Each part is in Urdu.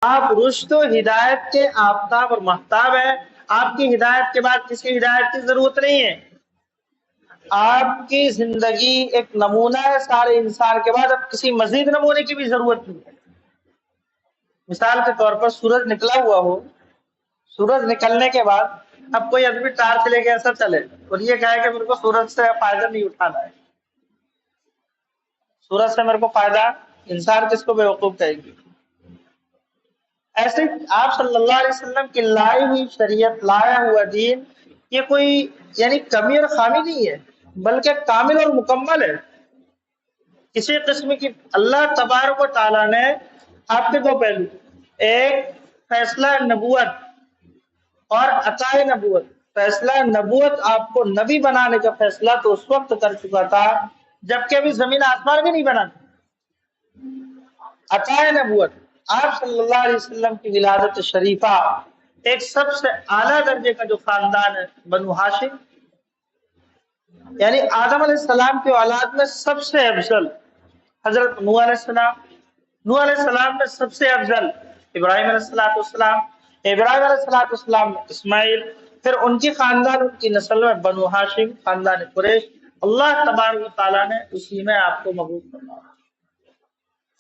آپ رشد و ہدایت کے آفتاب اور مہتاب ہیں. آپ کی ہدایت کے بعد کسی ہدایت کی ضرورت نہیں ہے. آپ کی زندگی ایک نمونہ ہے سارے انسان کے بعد، اب کسی مزید نمونے کی بھی ضرورت نہیں ہے. مثال کے طور پر سورج نکلا ہوا ہو، سورج نکلنے کے بعد اب کوئی آدمی ٹارچ لے کے ایسا چلے اور یہ کہے کہ میرے کو سورج سے فائدہ نہیں اٹھانا ہے، سورج سے میرے کو فائدہ، انسان کس کو بیوقوف کہے گی؟ ایسے آپ صلی اللہ علیہ وسلم کی لائی ہوئی شریعت، لایا ہوا دین، یہ کوئی یعنی کمی اور خامی نہیں ہے، بلکہ کامل اور مکمل ہے. کسی قسم کی اللہ تبارک و تعالیٰ نے آپ کے دو پہلو، ایک فیصلہ نبوت اور عطائے نبوت. فیصلہ نبوت آپ کو نبی بنانے کا فیصلہ تو اس وقت کر چکا تھا جبکہ ابھی زمین آسمان بھی نہیں بنا تھا. عطائے نبوت آپ صلی اللہ علیہ وسلم کی ولادت شریفہ، ایک سب سے اعلیٰ درجے کا جو خاندان ہے بنو ہاشم، یعنی آدم علیہ السلام کی اولاد میں سب سے افضل حضرت نوح علیہ السلام، نوح علیہ السلام میں سب سے افضل ابراہیم علیہ السلام، ابراہیم علیہ السلام میں اسماعیل، پھر ان کی خاندان، ان کی نسل میں بنو ہاشم، خاندان قریش. اللہ تبارک و تعالیٰ نے اسی میں آپ کو مبعوث فرمایا.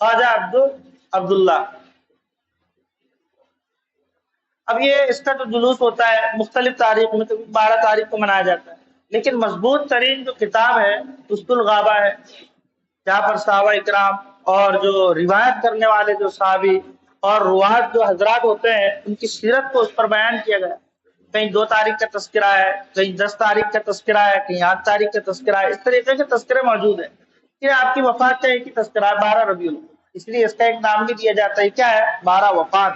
خواجہ عبداللہ. اب یہ اس کا جو جلوس ہوتا ہے مختلف تاریخ میں، 12 تاریخ کو منایا جاتا ہے، لیکن مضبوط ترین جو کتاب ہے اسد الغابہ ہے، جہاں پر صحابہ اکرام اور جو روایت کرنے والے جو صحابی اور روات جو حضرات ہوتے ہیں ان کی سیرت کو اس پر بیان کیا گیا. کہیں 2 تاریخ کا تذکرہ ہے، کہیں 10 تاریخ کا تذکرہ ہے، کہیں 8 تاریخ کا تذکرہ ہے. اس طریقے کے تذکرے موجود ہیں. پھر آپ کی وفات کا ایک ہی تذکرہ ہے 12 ربیع الاول، اس لیے اس کا ایک نام بھی دیا جاتا ہے، کیا ہے؟ 12 وفات.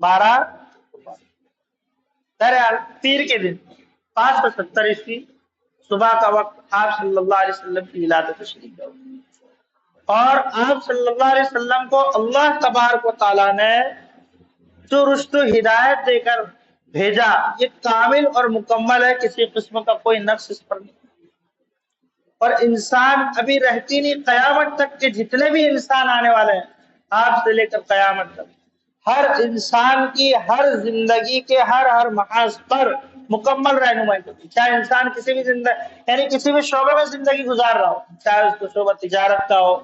12 بہرحال پیر کے دن 570 عیسوی صبح کا وقت آپ صلی اللہ علیہ وسلم کی ولادت شریف ہے. اور آپ صلی اللہ علیہ وسلم کو اللہ تبارک و تعالیٰ نے جو رشد و ہدایت دے کر بھیجا، یہ کامل اور مکمل ہے، کسی قسم کا کوئی نقص اس پر نہیں. اور انسان ابھی رہتی نہیں، قیامت تک کے جتنے بھی انسان آنے والے ہیں آپ سے لے کر قیامت تک، ہر انسان کی ہر زندگی کے ہر محاذ پر مکمل رہنمائی کرتی. چاہے انسان کسی بھی یعنی کسی بھی شعبے میں زندگی گزار رہا ہو، چاہے اس کو شعبہ تجارت کا ہو،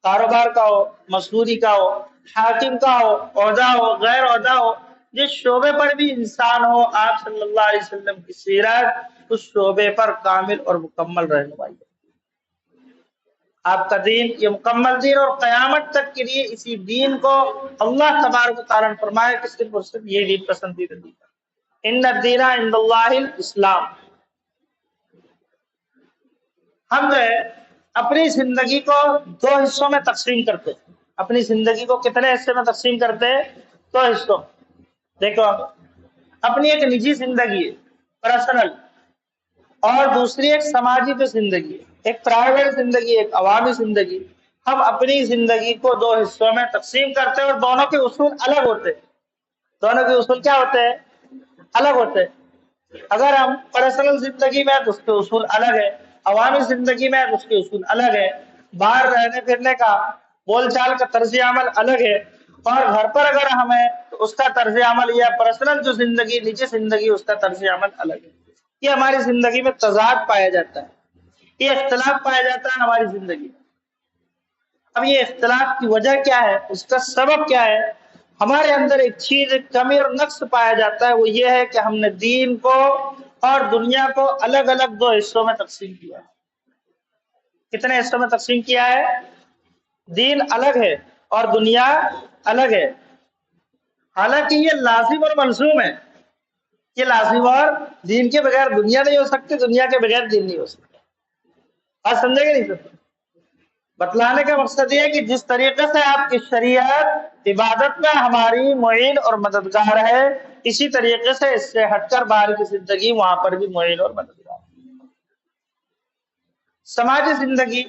کاروبار کا ہو، مزدوری کا ہو، حاکم کا ہو، عہدہ ہو، غیر عہدہ ہو، جس شعبے پر بھی انسان ہو، آپ صلی اللہ علیہ وسلم کی سیرت اس شعبے پر کامل اور مکمل رہنمائی. آپ کا دین یہ مکمل دین، اور قیامت تک کے لیے اسی دین کو اللہ تبارک و تعالیٰ نے فرمایا کہ صرف اور صرف یہ دین پسندیدہ دین ہے. ان الدین عند اللہ الاسلام. ہم جو ہے اپنی زندگی کو 2 حصوں میں تقسیم کرتے ہیں. اپنی زندگی کو کتنے حصے میں تقسیم کرتے ہیں؟ 2 حصوں. دیکھو، اپنی ایک نجی زندگی ہے، پرسنل، اور دوسری ایک سماجی جو زندگی ہے، ایک پرائیویٹ زندگی، ایک عوامی زندگی. ہم اپنی زندگی کو 2 حصوں میں تقسیم کرتے ہیں اور دونوں کے اصول الگ ہوتے ہیں. دونوں کے اصول کیا ہوتے ہیں؟ الگ ہوتے ہیں. اگر ہم پرسنل زندگی میں تو اس کے اصول الگ ہے، عوامی زندگی میں تو اس کے اصول الگ ہے، باہر رہنے پھرنے کا، بول چال کا طرز عمل الگ ہے، اور گھر پر اگر ہمیں تو اس کا طرز عمل، یا پرسنل جو زندگی، نجی زندگی، اس کا طرز عمل الگ ہے. یہ ہماری زندگی میں تضاد پایا جاتا ہے، یہ اختلاف پایا جاتا ہے ہماری زندگی میں. اب یہ اختلاف کی وجہ کیا ہے، اس کا سبب کیا ہے؟ ہمارے اندر ایک چیز، ایک کمی اور نقص پایا جاتا ہے، وہ یہ ہے کہ ہم نے دین کو اور دنیا کو الگ الگ 2 حصوں میں تقسیم کیا. کتنے حصوں میں تقسیم کیا ہے؟ دین الگ ہے اور دنیا الگ ہے. حالانکہ یہ لازم اور ملزوم ہے، یہ لازم، اور دین کے بغیر دنیا نہیں ہو سکتی، دنیا کے بغیر دین نہیں ہو سکتا. آج سمجھے گا نہیں سکتے؟ بتلانے کا مقصد یہ ہے کہ جس طریقے سے آپ کی شریعت عبادت میں ہماری معین اور مددگار ہے، اسی طریقے سے اس سے ہٹ کر باہر کی زندگی وہاں پر بھی معین اور مددگار ہے. سماجی زندگی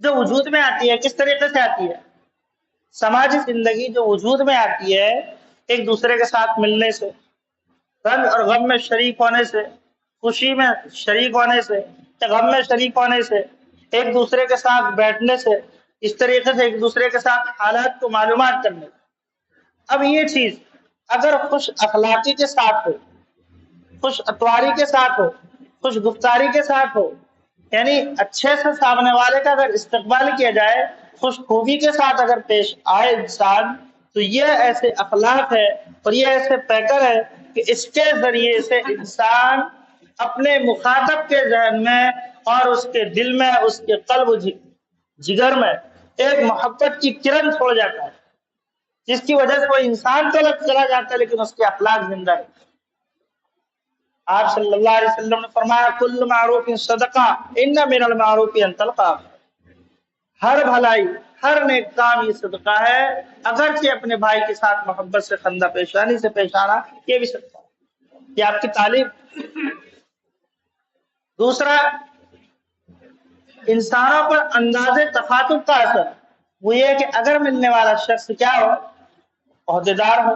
جو وجود میں آتی ہے، کس طریقے سے آتی ہے؟ سماجی زندگی جو وجود میں آتی ہے ایک دوسرے کے ساتھ ملنے سے، رنج اور غم میں شریک ہونے سے، خوشی میں شریک ہونے سے، غم میں شریک ہونے سے، ایک دوسرے کے ساتھ بیٹھنے سے، اس طریقے سے ایک دوسرے کے ساتھ حالات کو معلومات کرنے سے. اب یہ چیز اگر خوش اخلاقی کے ساتھ ہو، خوش اتواری کے ساتھ ہو، خوش گفتاری کے ساتھ ہو، یعنی اچھے سے سامنے والے کا اگر استقبال کیا جائے، خوش خوبی کے ساتھ اگر پیش آئے انسان، تو یہ ایسے اخلاق ہے اور یہ ایسے پیکر ہے کہ اس کے ذریعے سے انسان اپنے مخاطب کے ذہن میں اور اس کے دل میں، اس کے قلب و جگر میں ایک محبت کی کرن چھوڑ جاتا ہے، جس کی وجہ سے وہ انسان تو الگ چلا جاتا ہے لیکن اس کے اخلاق زندہ ہے۔ آپ صلی اللہ علیہ وسلم نے فرمایا کل معروف صدقہ ان من المعروف ان تلقى، ہر بھلائی، ہر نیک کام یہ صدقہ ہے، اگرچہ اپنے بھائی کے ساتھ محبت سے خندہ پیشانی سے پیش آنا یہ بھی صدقہ ہے۔ یہ آپ کی تعلیم۔ دوسرا، انسانوں پر انداز تخاطب کا اثر وہ یہ کہ اگر ملنے والا شخص کیا ہو، عہدیدار ہو،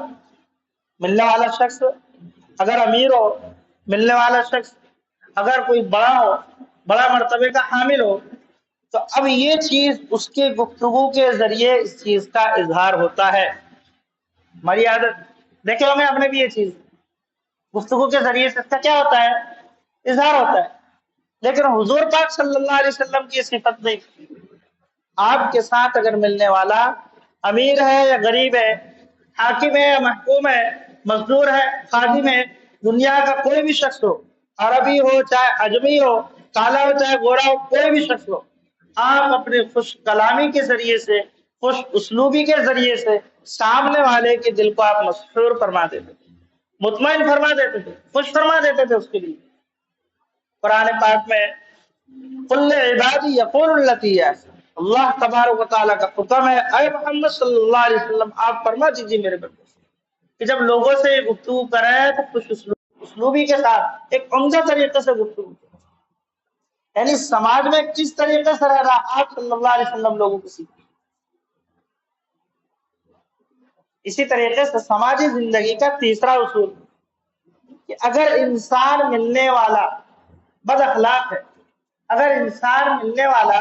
ملنے والا شخص اگر امیر ہو، ملنے والا شخص اگر کوئی بڑا ہو، بڑا مرتبے کا حامل ہو، تو اب یہ چیز اس کے گفتگو کے ذریعے اس چیز کا اظہار ہوتا ہے۔ ہماری عادت دیکھے ہوں گے آپ نے بھی، یہ چیز گفتگو کے ذریعے سے اس کا کیا ہوتا ہے؟ اظہار ہوتا ہے۔ لیکن حضور پاک صلی اللہ علیہ وسلم کی صفت نہیں۔ آپ کے ساتھ اگر ملنے والا امیر ہے یا غریب ہے، حاکم ہے یا محکوم ہے، مزدور ہے، خادم ہے، دنیا کا کوئی بھی شخص ہو، عربی ہو چاہے عجمی ہو، کالا ہو چاہے گورا ہو، کوئی بھی شخص ہو، آپ اپنے خوش کلامی کے ذریعے سے، خوش اسلوبی کے ذریعے سے سامنے والے کے دل کو آپ مسرور فرما دیتے تھے، مطمئن فرما دیتے تھے، خوش فرما دیتے تھے اس کے لیے۔ قرآن پاک میں قل عبادی یقول التی ہے، اللہ تبارک و تعالیٰ کا حکم ہے، اے محمد صلی اللہ علیہ وسلم آپ فرما دیجیے میرے بندے کہ جب لوگوں سے گفتگو کریں تو خوش اسلوبی کے ساتھ ایک عمدہ طریقے سے گفتگو کریں، یعنی سماج میں کس طریقے سے رہ رہا آپ صلی اللہ علیہ وسلم لوگوں کو سیکھیں۔ اسی طریقے سے سماجی زندگی کا تیسرا اصول کہ اگر انسان ملنے والا بد اخلاق ہے، اگر انسان ملنے والا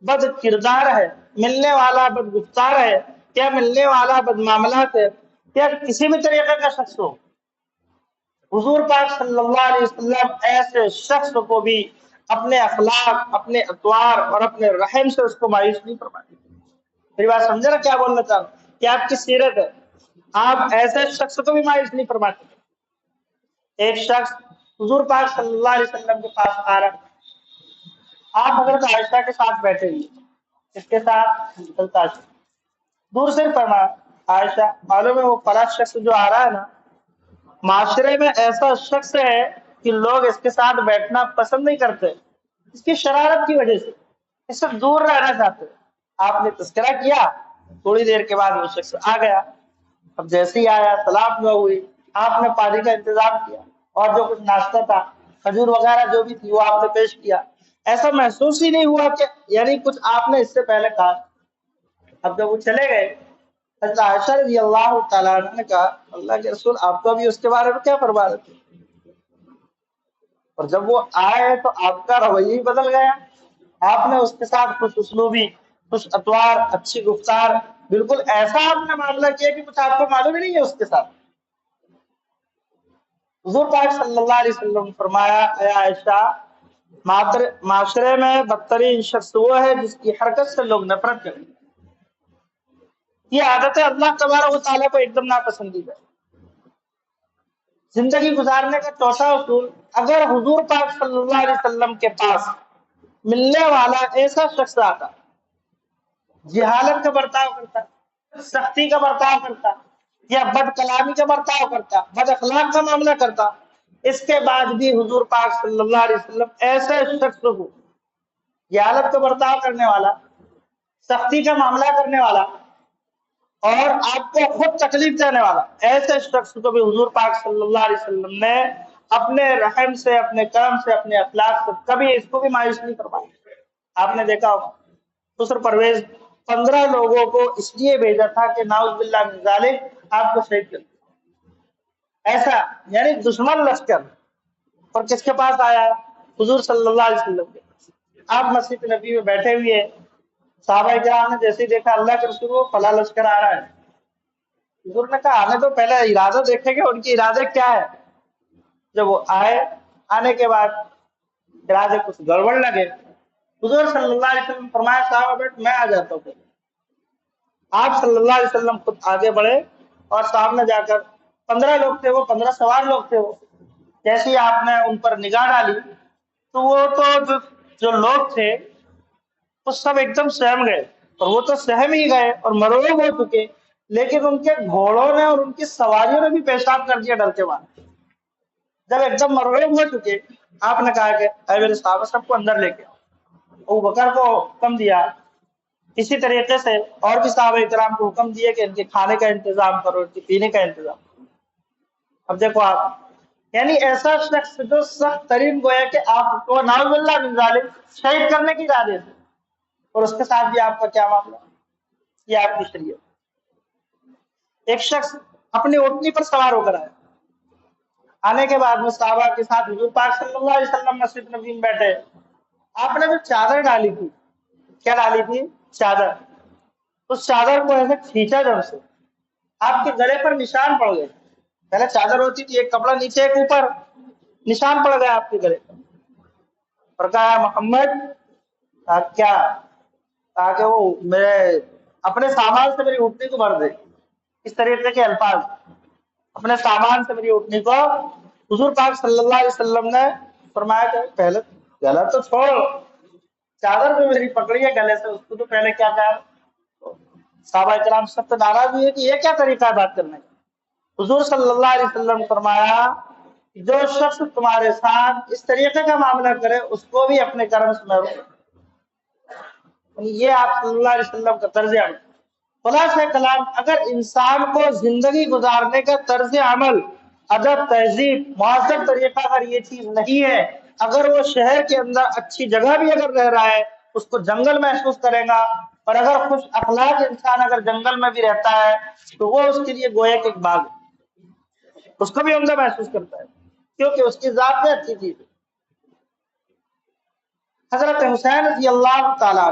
بد کردار ہے، ملنے والا بد گفتار ہے، یا ملنے والا بد معاملات ہے، یا کسی بھی طریقے کا شخص ہو، حضور پاک صلی اللہ علیہ وسلم ایسے شخص کو بھی اپنے اخلاق، اپنے اطوار اور اپنے رحم سے اس کو مایوس نہیں فرماتے۔ میری بات سمجھے نا کیا بولنا چاہ رہا ہوں؟ کہ آپ کی سیرت ہے، آپ ایسے شخص کو بھی مایوس نہیں فرماتے۔ ایک شخص حضور پاک صلی اللہ علیہ وسلم کے پاس آ رہا، آپ حضرت عائشہ کے ساتھ بیٹھے ہوئے، اس کے ساتھ چلتا دور سے فرما عائشہ معلوم ہے وہ فلاں شخص جو آ رہا ہے نا، معاشرے میں ایسا شخص ہے کہ لوگ اس کے ساتھ بیٹھنا پسند نہیں کرتے، اس کی شرارت کی وجہ سے اس سے دور رہنا چاہتے۔ آپ نے تذکرہ کیا، تھوڑی دیر کے بعد وہ شخص آ گیا۔ اب جیسے ہی آیا سلام دعا ہوئی، آپ نے پانی کا انتظام کیا اور جو کچھ ناشتہ تھا، کھجور وغیرہ جو بھی تھی وہ آپ نے پیش کیا۔ ایسا محسوس ہی نہیں ہوا کہ یعنی کچھ آپ نے اس سے پہلے کہا۔ اب جب وہ چلے گئے، حضرت عائشہ رضی اللہ تعالیٰ عنہ نے کہا اللہ کے رسول آپ تو ابھی اس کے بارے میں کیا فرما رہے تھے، اور جب وہ آئے تو آپ کا رویہ ہی بدل گیا، آپ نے اس کے ساتھ خوش اسلوبی، خوش اتوار، اچھی گفتار، بالکل ایسا آپ نے معاملہ کیا کہ کچھ آپ کو معلوم ہی نہیں ہے اس کے ساتھ۔ حضور پاک صلی اللہ علیہ وسلم نے فرمایا اے عائشہ، معاشرے میں بدترین شخص وہ ہے جس کی حرکت سے لوگ نفرت کریں۔ یہ عادت ہے اللہ تبارک و تعالیٰ کو ایک دم ناپسندیدہ۔ زندگی گزارنے کا چوتھا اصول، اگر حضور پاک صلی اللہ علیہ وسلم کے پاس ملنے والا ایسا شخص آتا، جہالت کا برتاؤ کرتا، سختی کا برتاؤ کرتا، یا بد کلامی کا برتاؤ کرتا، بد اخلاق کا معاملہ کرتا، اس کے بعد بھی حضور پاک صلی اللہ علیہ وسلم ایسے شخص کو، جہالت کا برتاؤ کرنے والا، سختی کا معاملہ کرنے والا اور آپ کو خود تکلیف دینے والا ایسے شخص کو بھی حضور پاک صلی اللہ علیہ وسلم نے اپنے رحم سے، اپنے کرم سے، اپنے اخلاق سے کبھی اس کو بھی مایوس نہیں فرمایا۔ آپ نے دیکھا ہوگا خسر پرویز 15 لوگوں کو اس لیے بھیجا تھا کہ نعوذ باللہ من ذالک آپ کو شہید کر دیا، ایسا یعنی دشمن لشکر، اور کس کے پاس آیا؟ حضور صلی اللہ علیہ وسلم کے پاس۔ آپ مسجد نبی میں بیٹھے ہوئے، صحابہ کرام نے جیسے دیکھا اللہ کے رسول وہ فلاں لشکر آ رہا ہے، حضور نے کہا آنے تو پہلے ارادہ دیکھیں گے ان کے ارادے کیا ہے. جب وہ آئے, آنے کے بعد ارادے کچھ گڑبڑ لگے, حضور صلی اللہ علیہ وسلم فرمایا صحابہ بیٹھ میں آ جاتا ہوں. آپ صلی اللہ علیہ وسلم خود آگے بڑھے اور سامنے جا کر 15 لوگ تھے, وہ 15 سوار لوگ تھے. وہ جیسے ہی آپ نے ان پر نگاہ ڈالی تو وہ تو جو لوگ تھے وہ سب ایک دم سہم گئے, اور وہ تو سہم ہی گئے اور مروب ہو چکے, لیکن ان کے گھوڑوں نے اور ان کی سواریوں نے بھی پیشاب کر دیا ڈر کے بعد. جب ایک دم مروب ہو چکے, آپ نے کہا کہ اے میرے صحابہ سب کو اندر لے کے آؤ. ابو بکر کو حکم دیا, اسی طریقے سے اور بھی صحابہ کرام کو حکم دیے کہ ان کے کھانے کا انتظام کرو, ان کے پینے کا انتظام کرو. اب دیکھو آپ, یعنی ایسا شخص جو سخت ترین گویا کہ آپ کو نعوذ باللہ من ذالک شہید کرنے کی ارادے سے, اور اس کے ساتھ بھی آپ کا کیا معاملہ, یہ آپ کی شریعت. ایک شخص اپنی اونٹنی پر سوار ہو کر آیا, آنے کے بعد میں صحابہ کے ساتھ حضور پاک صلی اللہ علیہ وسلم مسجد نبی میں بیٹھے. آپ نے جو چادر ڈالی تھی, کیا ڈالی تھی؟ چادر. اس چادر کو ایسے کھینچا جب سے آپ کے گلے پر نشان پڑ گئے. پہلے چادر ہوتی تھی ایک کپڑا نیچے ایک اوپر, نشان پڑ گیا آپ کے گلے پر. اور کہا محمد, کیا کہا کہ وہ میرے اپنے سامان سے میری اونٹنی کو بھر دے. اس طریقے کے الفاظ, اپنے سامان سے میری اونٹنی کو. حضور پاک صلی اللہ علیہ وسلم نے فرمایا کہ پہلے گلا تو چھوڑ, چادر جو میری پکڑی ہے گلے سے اس کو تو پہلے کیا کہا. صحابہ کرام سب سے ناراض ہوئے کہ یہ کیا طریقہ ہے بات کرنے کا. حضور صلی اللہ علیہ وسلم نے فرمایا جو شخص تمہارے ساتھ اس طریقے کا معاملہ کرے اس کو بھی اپنے کرم سے محروم. یہ آپ صلی اللہ علیہ وسلم کا طرز عمل. خلاصہ کلام, اگر انسان کو زندگی گزارنے کا طرز عمل, ادب, تہذیب, مہذب طریقہ اگر یہ چیز نہیں ہے, اگر وہ شہر کے اندر اچھی جگہ بھی اگر رہ رہا ہے اس کو جنگل محسوس کرے گا, اور اگر خوش اخلاق انسان اگر جنگل میں بھی رہتا ہے تو وہ اس کے لیے گویا کہ ایک باغ, اس کو بھی عمدہ محسوس کرتا ہے کیونکہ اس کی ذات میں اچھی چیز ہے. حضرت حسین رضی اللہ تعالیٰ